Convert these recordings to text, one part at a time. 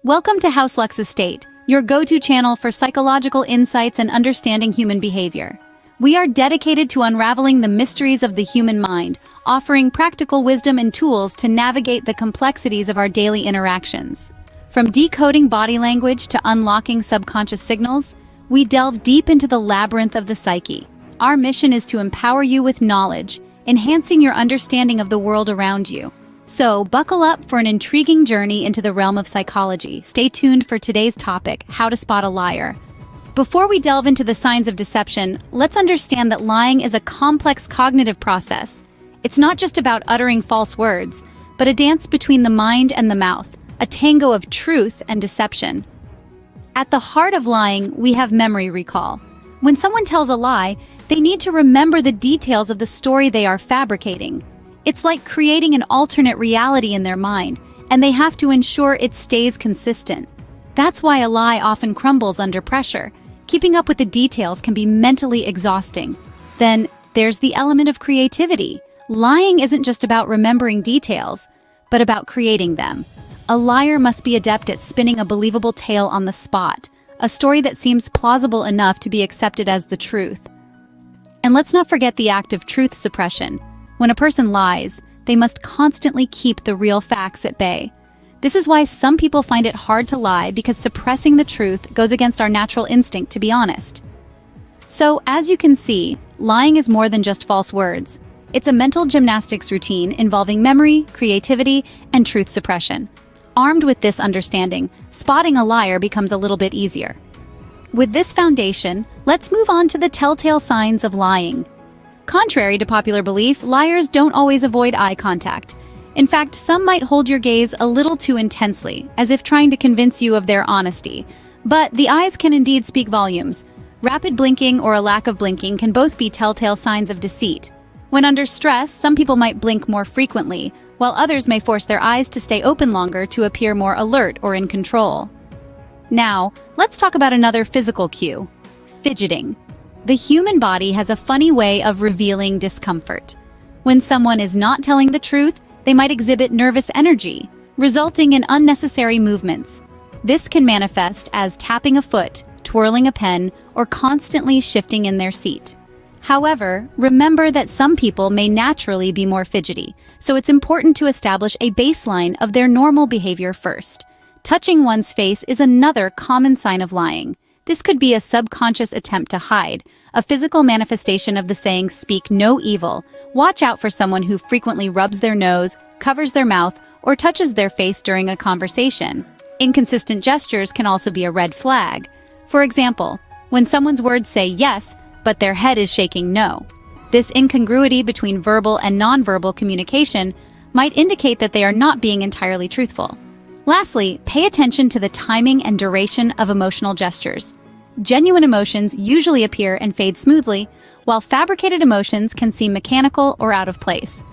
Welcome to House Lux Estate, your go-to channel for psychological insights and understanding human behavior. We are dedicated to unraveling the mysteries of the human mind, offering practical wisdom and tools to navigate the complexities of our daily interactions. From decoding body language to unlocking subconscious signals, we delve deep into the labyrinth of the psyche. Our mission is to empower you with knowledge, enhancing your understanding of the world around you. So, buckle up for an intriguing journey into the realm of psychology. Stay tuned for today's topic, how to spot a liar. Before we delve into the signs of deception, let's understand that lying is a complex cognitive process. It's not just about uttering false words, but a dance between the mind and the mouth, a tango of truth and deception. At the heart of lying, we have memory recall. When someone tells a lie, they need to remember the details of the story they are fabricating. It's like creating an alternate reality in their mind, and they have to ensure it stays consistent. That's why a lie often crumbles under pressure. Keeping up with the details can be mentally exhausting. Then, there's the element of creativity. Lying isn't just about remembering details, but about creating them. A liar must be adept at spinning a believable tale on the spot, a story that seems plausible enough to be accepted as the truth. And let's not forget the act of truth suppression. When a person lies, they must constantly keep the real facts at bay. This is why some people find it hard to lie, because suppressing the truth goes against our natural instinct to be honest. So, as you can see, lying is more than just false words. It's a mental gymnastics routine involving memory, creativity, and truth suppression. Armed with this understanding, spotting a liar becomes a little bit easier. With this foundation, let's move on to the telltale signs of lying. Contrary to popular belief, liars don't always avoid eye contact. In fact, some might hold your gaze a little too intensely, as if trying to convince you of their honesty. But the eyes can indeed speak volumes. Rapid blinking or a lack of blinking can both be telltale signs of deceit. When under stress, some people might blink more frequently, while others may force their eyes to stay open longer to appear more alert or in control. Now, let's talk about another physical cue: fidgeting. The human body has a funny way of revealing discomfort. When someone is not telling the truth, they might exhibit nervous energy, resulting in unnecessary movements. This can manifest as tapping a foot, twirling a pen, or constantly shifting in their seat. However, remember that some people may naturally be more fidgety, so it's important to establish a baseline of their normal behavior first. Touching one's face is another common sign of lying. This could be a subconscious attempt to hide, a physical manifestation of the saying, "Speak no evil." Watch out for someone who frequently rubs their nose, covers their mouth, or touches their face during a conversation. Inconsistent gestures can also be a red flag. For example, when someone's words say yes, but their head is shaking no. This incongruity between verbal and nonverbal communication might indicate that they are not being entirely truthful. Lastly, pay attention to the timing and duration of emotional gestures. Genuine emotions usually appear and fade smoothly, while fabricated emotions can seem mechanical or out of place.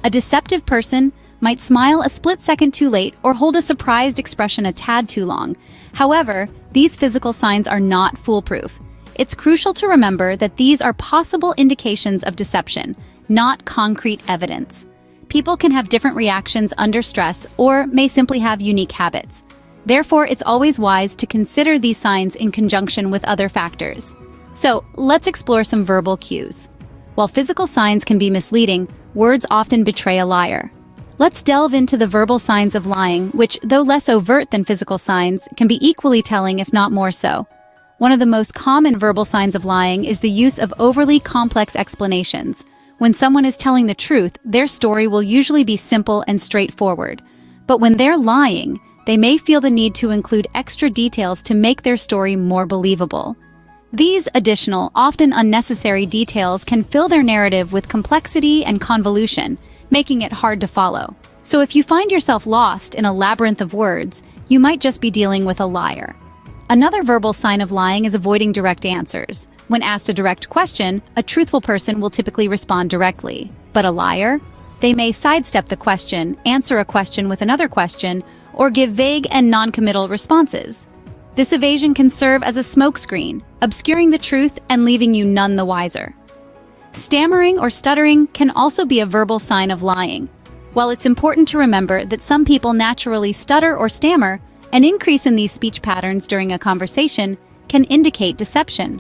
A deceptive person might smile a split second too late or hold a surprised expression a tad too long. However, these physical signs are not foolproof. It's crucial to remember that these are possible indications of deception, not concrete evidence. People can have different reactions under stress or may simply have unique habits. Therefore, it's always wise to consider these signs in conjunction with other factors. So, let's explore some verbal cues. While physical signs can be misleading, words often betray a liar. Let's delve into the verbal signs of lying, which, though less overt than physical signs, can be equally telling if not more so. One of the most common verbal signs of lying is the use of overly complex explanations. When someone is telling the truth, their story will usually be simple and straightforward. But when they're lying, they may feel the need to include extra details to make their story more believable. These additional, often unnecessary details can fill their narrative with complexity and convolution, making it hard to follow. So if you find yourself lost in a labyrinth of words, you might just be dealing with a liar. Another verbal sign of lying is avoiding direct answers. When asked a direct question, a truthful person will typically respond directly. But a liar? They may sidestep the question, answer a question with another question, or give vague and non-committal responses. This evasion can serve as a smokescreen, obscuring the truth and leaving you none the wiser. Stammering or stuttering can also be a verbal sign of lying. While it's important to remember that some people naturally stutter or stammer, An increase in these speech patterns during a conversation can indicate deception.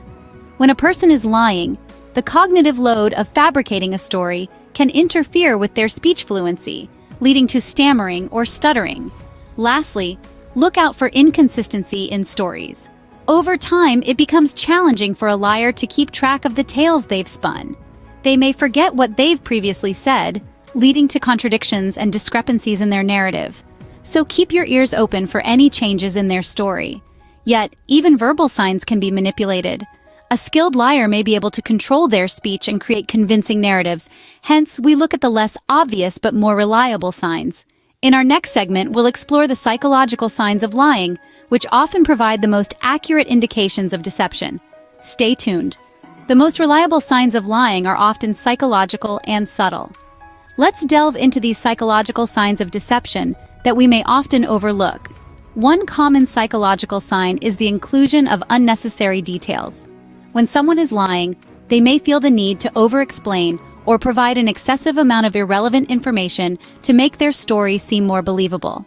When a person is lying, the cognitive load of fabricating a story can interfere with their speech fluency, leading to stammering or stuttering. Lastly, look out for inconsistency in stories. Over time, it becomes challenging for a liar to keep track of the tales they've spun. They may forget what they've previously said, leading to contradictions and discrepancies in their narrative. So keep your ears open for any changes in their story. Yet, even verbal signs can be manipulated. A skilled liar may be able to control their speech and create convincing narratives. Hence, we look at the less obvious but more reliable signs. In our next segment, we'll explore the psychological signs of lying, which often provide the most accurate indications of deception. Stay tuned. The most reliable signs of lying are often psychological and subtle. Let's delve into these psychological signs of deception that we may often overlook. One common psychological sign is the inclusion of unnecessary details. When someone is lying, they may feel the need to over-explain or provide an excessive amount of irrelevant information to make their story seem more believable.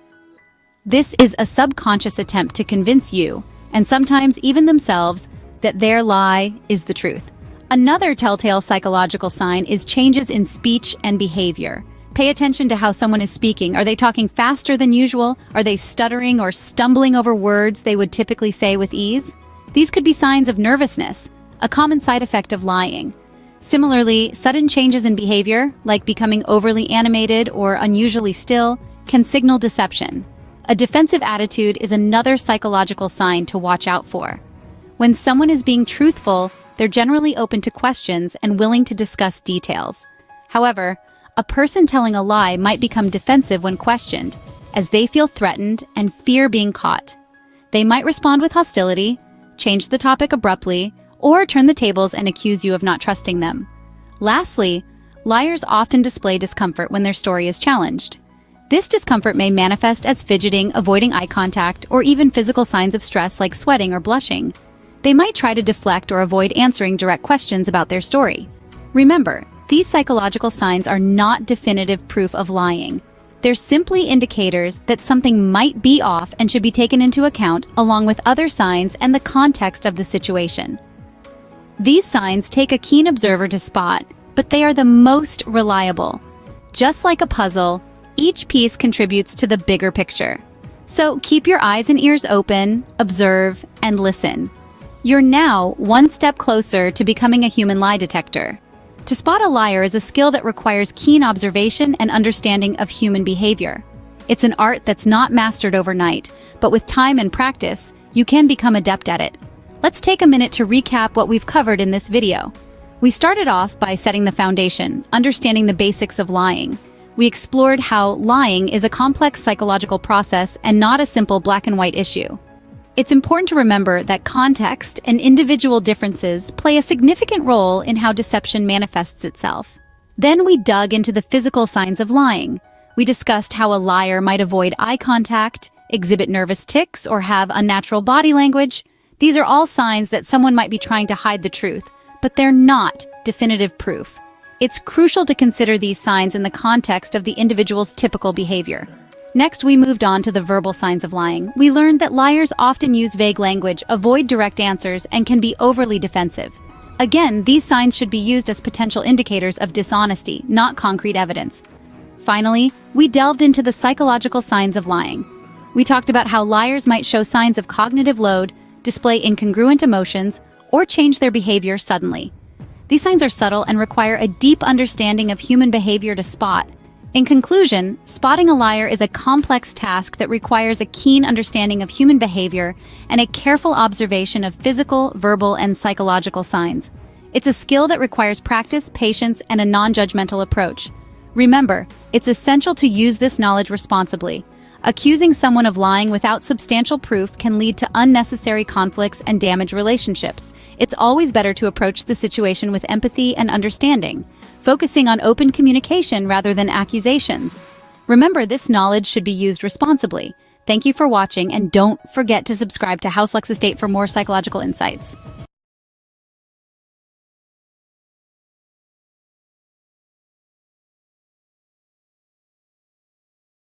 This is a subconscious attempt to convince you, and sometimes even themselves, that their lie is the truth. Another telltale psychological sign is changes in speech and behavior. Pay attention to how someone is speaking. Are they talking faster than usual? Are they stuttering or stumbling over words they would typically say with ease? These could be signs of nervousness, a common side effect of lying. Similarly, sudden changes in behavior, like becoming overly animated or unusually still, can signal deception. A defensive attitude is another psychological sign to watch out for. When someone is being truthful, they're generally open to questions and willing to discuss details. However, a person telling a lie might become defensive when questioned, as they feel threatened and fear being caught. They might respond with hostility, change the topic abruptly, or turn the tables and accuse you of not trusting them. Lastly, liars often display discomfort when their story is challenged. This discomfort may manifest as fidgeting, avoiding eye contact, or even physical signs of stress like sweating or blushing. They might try to deflect or avoid answering direct questions about their story. Remember, these psychological signs are not definitive proof of lying. They're simply indicators that something might be off and should be taken into account along with other signs and the context of the situation. These signs take a keen observer to spot, but they are the most reliable. Just like a puzzle, each piece contributes to the bigger picture. So keep your eyes and ears open, observe, and listen. You're now one step closer to becoming a human lie detector. To spot a liar is a skill that requires keen observation and understanding of human behavior. It's an art that's not mastered overnight, but with time and practice, you can become adept at it. Let's take a minute to recap what we've covered in this video. We started off by setting the foundation, understanding the basics of lying. We explored how lying is a complex psychological process and not a simple black and white issue. It's important to remember that context and individual differences play a significant role in how deception manifests itself. Then we dug into the physical signs of lying. We discussed how a liar might avoid eye contact, exhibit nervous tics, or have unnatural body language. These are all signs that someone might be trying to hide the truth, but they're not definitive proof. It's crucial to consider these signs in the context of the individual's typical behavior. Next, we moved on to the verbal signs of lying. We learned that liars often use vague language, avoid direct answers, and can be overly defensive. Again, these signs should be used as potential indicators of dishonesty, not concrete evidence. Finally, we delved into the psychological signs of lying. We talked about how liars might show signs of cognitive load, display incongruent emotions, or change their behavior suddenly. These signs are subtle and require a deep understanding of human behavior to spot. In conclusion, spotting a liar is a complex task that requires a keen understanding of human behavior and a careful observation of physical, verbal, and psychological signs. It's a skill that requires practice, patience, and a non-judgmental approach. Remember, it's essential to use this knowledge responsibly. Accusing someone of lying without substantial proof can lead to unnecessary conflicts and damage relationships. It's always better to approach the situation with empathy and understanding, focusing on open communication rather than accusations. Remember, this knowledge should be used responsibly. Thank you for watching, and don't forget to subscribe to House Lux Estate for more psychological insights.